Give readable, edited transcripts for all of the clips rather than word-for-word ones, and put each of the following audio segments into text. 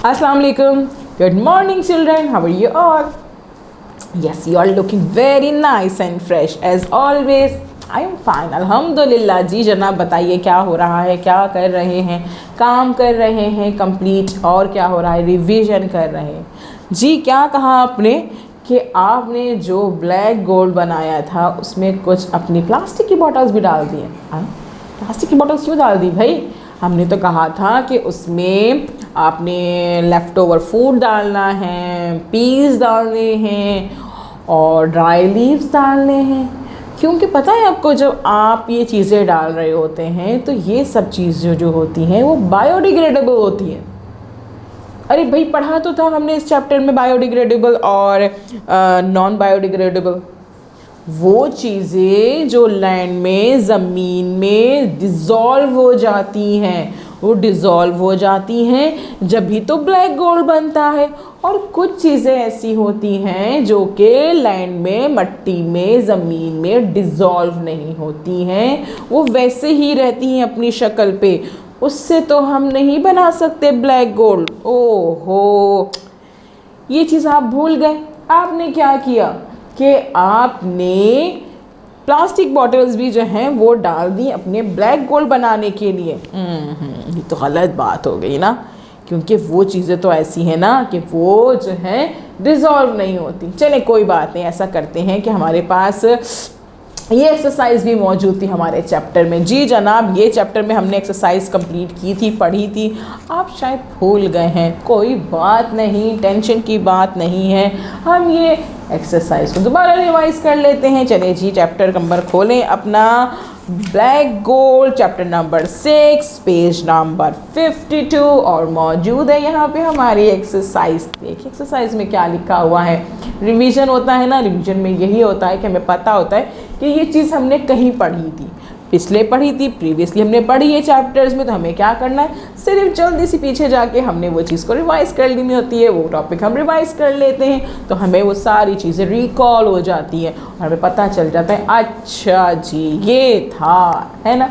Assalamu alaikum. Good morning, children. How are you all? Yes, you are looking very nice and fresh as always. I am fine. अल्हम्दुलिल्लाह। जी जनाब, बताइए क्या हो रहा है, क्या कर रहे हैं? काम कर रहे हैं कंप्लीट, और क्या हो रहा है? रिवीजन कर रहे हैं। जी क्या कहा आपने कि आपने जो ब्लैक गोल्ड बनाया था उसमें कुछ अपनी प्लास्टिक की बॉटल्स भी डाल दी हैं। प्लास्टिक की बॉटल्स क्यों डाल दी भाई? हमने तो कहा था कि उसमें आपने लेफ़्ट ओवर फूड डालना है, पीस डालने हैं और ड्राई लीव्स डालने हैं। क्योंकि पता है आपको, जब आप ये चीज़ें डाल रहे होते हैं तो ये सब चीज़ें जो होती हैं वो बायोडिग्रेडेबल होती हैं। अरे भाई, पढ़ा तो था हमने इस चैप्टर में बायोडिग्रेडेबल और नॉन बायोडिग्रेडेबल। वो चीज़ें जो लैंड में, ज़मीन में डिज़ोल्व हो जाती हैं, वो डिज़ोल्व हो जाती हैं जब भी तो ब्लैक गोल्ड बनता है। और कुछ चीज़ें ऐसी होती हैं जो कि लैंड में, मट्टी में, ज़मीन में डिज़ोल्व नहीं होती हैं, वो वैसे ही रहती हैं अपनी शक्ल पे। उससे तो हम नहीं बना सकते ब्लैक गोल्ड। ओहो, ये चीज़ आप भूल गए। आपने क्या किया कि आपने प्लास्टिक बॉटल्स भी जो हैं वो डाल दी अपने ब्लैक गोल्ड बनाने के लिए। ये तो गलत बात हो गई ना, क्योंकि वो चीज़ें तो ऐसी हैं ना कि वो जो है डिज़ोल्व नहीं होती। चले कोई बात नहीं, ऐसा करते हैं कि हमारे पास ये एक्सरसाइज भी मौजूद थी हमारे चैप्टर में। जी जनाब, ये चैप्टर में हमने एक्सरसाइज कंप्लीट की थी, पढ़ी थी। आप शायद भूल गए हैं, कोई बात नहीं, टेंशन की बात नहीं है। हम ये एक्सरसाइज को दोबारा रिवाइज कर लेते हैं। चलिए जी, चैप्टर नंबर खोलें अपना, black gold chapter number 6 page number 52 और मौजूद है यहाँ पे हमारी एक्सरसाइज। देखिए एक्सरसाइज में क्या लिखा हुआ है। रिवीजन होता है ना, रिवीजन में यही होता है कि हमें पता होता है कि ये चीज़ हमने कहीं पढ़ी थी, पिछले पढ़ी थी, प्रीवियसली हमने पढ़ी है चैप्टर्स में। तो हमें क्या करना है, सिर्फ जल्दी से पीछे जाके हमने वो चीज़ को रिवाइज़ कर लेनी होती है। वो टॉपिक हम रिवाइज़ कर लेते हैं तो हमें वो सारी चीज़ें रिकॉल हो जाती हैं और हमें पता चल जाता है, अच्छा जी ये था, है ना।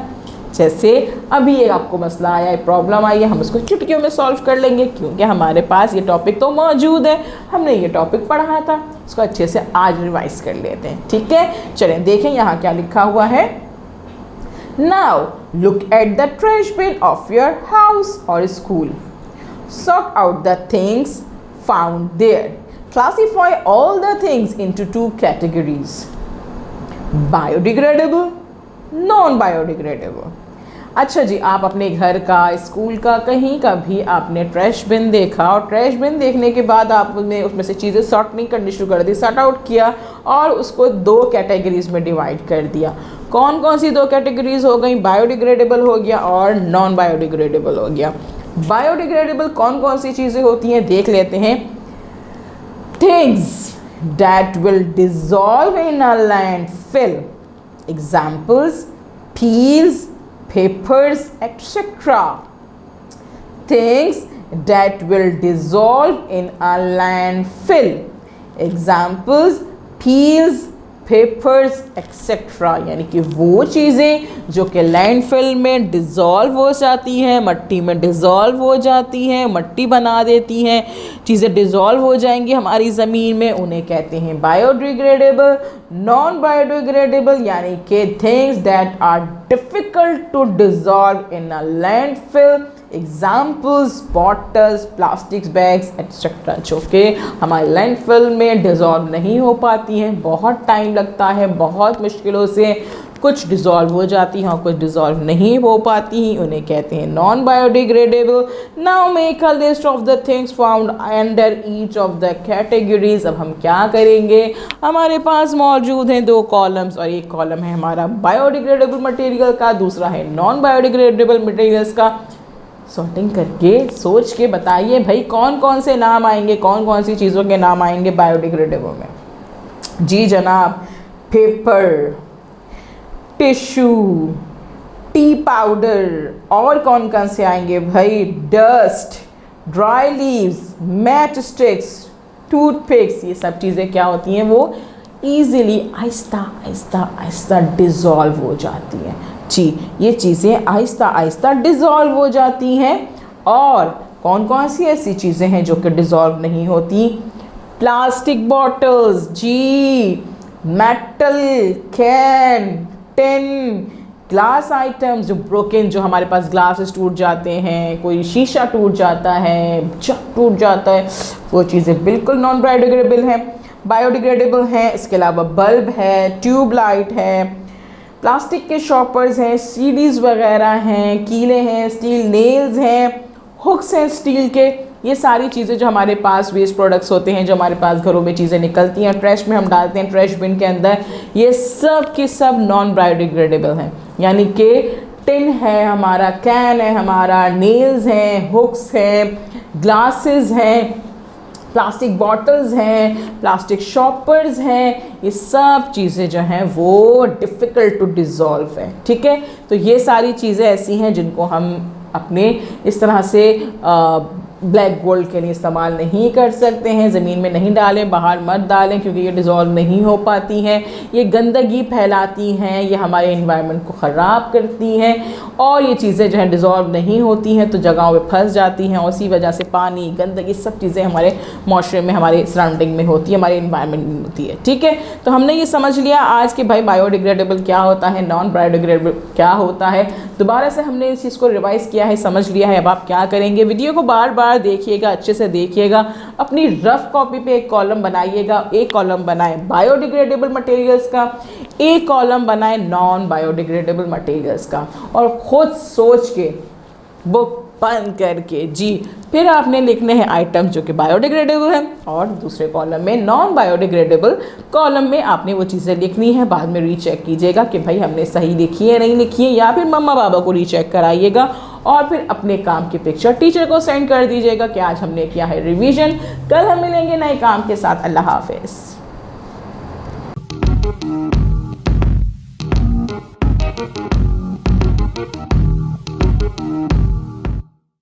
जैसे अभी एक आपको मसला आया है, प्रॉब्लम आई है, हम उसको चुटकियों में सॉल्व कर लेंगे क्योंकि हमारे पास ये टॉपिक तो मौजूद है। हमने ये टॉपिक पढ़ा था, उसको अच्छे से आज रिवाइज़ कर लेते हैं। ठीक है, चलें देखें यहाँ क्या लिखा हुआ है। Now look at the trash bin of your house or school. Sort out the things found there. Classify all the things into 2 categories: biodegradable, non-biodegradable. अच्छा जी, आप अपने घर का, स्कूल का, कहीं का भी आपने ट्रैश बिन देखा और ट्रैश बिन देखने के बाद आपने उसमें से चीज़ें सॉर्ट नहीं करनी शुरू कर दी, सॉर्ट आउट किया और उसको 2 कैटेगरीज में डिवाइड कर दिया। कौन कौन सी 2 कैटेगरीज हो गई? बायोडिग्रेडेबल हो गया और नॉन बायोडिग्रेडेबल हो गया। बायोडिग्रेडेबल कौन कौन सी चीज़ें होती हैं देख लेते हैं। Things that will dissolve in a landfill, examples peels, papers, etc. Things that will dissolve in a landfill. Examples: peels, papers etcetera. यानी कि वो चीज़ें जो कि लैंडफिल में डिज़ोल्व हो जाती हैं, मट्टी में डिज़ोल्व हो जाती हैं, मट्टी बना देती हैं, चीज़ें डिज़ोल्व हो जाएंगी हमारी ज़मीन में, उन्हें कहते हैं बायोडिग्रेडेबल। नॉन बायोडिग्रेडेबल यानी कि things that are difficult to dissolve in a landfill, examples bottles, plastics bags etcetera, जो कि हमारे लैंडफिल में डिज़ोल्व नहीं हो पाती हैं, बहुत टाइम लगता है, बहुत मुश्किलों से कुछ डिज़ोल्व हो जाती हैं और कुछ डिज़ोल्व नहीं हो पाती हैं, उन्हें कहते हैं non biodegradable. Now make a list of the things found under each of the categories. अब हम क्या करेंगे, हमारे पास मौजूद हैं 2 कॉलम्स और एक कॉलम है हमारा बायोडिग्रेडेबल मटेरियल का, दूसरा है नॉन बायोडिग्रेडेबल मटेरियल्स का। सॉर्टिंग करके सोच के बताइए भाई कौन कौन से नाम आएंगे, कौन कौन सी चीज़ों के नाम आएंगे बायोडिग्रेडेबल में। जी जनाब, पेपर, टिश्यू, टी पाउडर, और कौन कौन से आएंगे भाई, dust, dry leaves, match sticks, toothpicks. ये सब चीज़ें क्या होती हैं, वो ईज़िली आहिस्ता आहिस्ता आहिस्ता डिज़ोल्व हो जाती हैं। जी, ये चीज़ें आहिस्ता आहिस्ता डिज़ोल्व हो जाती हैं और कौन कौन सी ऐसी चीज़ें हैं जो कि डिज़ोल्व नहीं होती? प्लास्टिक बॉटल्स जी, metal can, tin, glass items जो ब्रोकन, जो हमारे पास ग्लासेस टूट जाते हैं, कोई शीशा टूट जाता है, जग टूट जाता है, वो चीज़ें बिल्कुल नॉन बायोडिग्रेडेबल हैं, बायोडिग्रेडेबल हैं। इसके अलावा बल्ब है, ट्यूब लाइट है, प्लास्टिक के शॉपर्स हैं, सीडीज़ वगैरह हैं, कीले हैं, स्टील नेल्स हैं, हुक्स हैं स्टील के। ये सारी चीज़ें जो हमारे पास वेस्ट प्रोडक्ट्स होते हैं, जो हमारे पास घरों में चीज़ें निकलती हैं, ट्रैश में हम डालते हैं, ट्रैश बिन के अंदर, ये सब के सब नॉन बायोडिग्रेडेबल हैं। यानी कि टिन है हमारा, कैन है हमारा, नेल्स हैं, हुक्स हैं, ग्लासेस हैं, प्लास्टिक बॉटल्स हैं, प्लास्टिक शॉपर्स हैं, ये सब चीज़ें जो हैं वो डिफ़िकल्ट टू डिज़ोल्व है। ठीक है, तो ये सारी चीज़ें ऐसी हैं जिनको हम अपने इस तरह से ब्लैक गोल्ड के लिए इस्तेमाल नहीं कर सकते हैं। ज़मीन में नहीं डालें, बाहर मत डालें, क्योंकि ये डिज़ोल्व नहीं हो पाती हैं, ये गंदगी फैलाती हैं, ये हमारे इन्वायरमेंट को ख़राब करती हैं, और ये चीज़ें जो हैं डिज़ोल्व नहीं होती हैं तो जगहों पे फंस जाती हैं, और उसी वजह से पानी, गंदगी, सब चीज़ें हमारे माशरे में, हमारे सराउंडिंग में होती है, हमारे इन्वायरमेंट में होती है। ठीक है, तो हमने ये समझ लिया आज कि भाई बायोडिग्रेडेबल क्या होता है, नॉन बायोडिग्रेडेबल क्या होता है। दोबारा से हमने इस चीज़ को रिवाइज़ किया है, समझ लिया है। अब आप क्या करेंगे, वीडियो को बार बार देखिएगा, अच्छे से देखिएगा, अपनी रफ कॉपी पे एक कॉलम बनाइएगा, एक कॉलम बनाए बायोडिग्रेडेबल मटेरियल्स का, एक कॉलम बनाए नॉन बायोडिग्रेडेबल मटेरियल्स का, और खुद सोच के बुक बंद करके जी फिर आपने लिखने हैं आइटम जो कि बायोडिग्रेडेबल हैं, और दूसरे कॉलम में नॉन बायोडिग्रेडेबल कॉलम में आपने वो चीज़ें लिखनी है। बाद में रीचेक कीजिएगा कि भाई हमने सही लिखी है नहीं लिखी है, या फिर मम्मा पापा को रीचेक कराइएगा, और फिर अपने काम की पिक्चर टीचर को सेंड कर दीजिएगा कि आज हमने किया है रिवीजन। कल हम मिलेंगे नए काम के साथ। अल्लाह हाफिज़।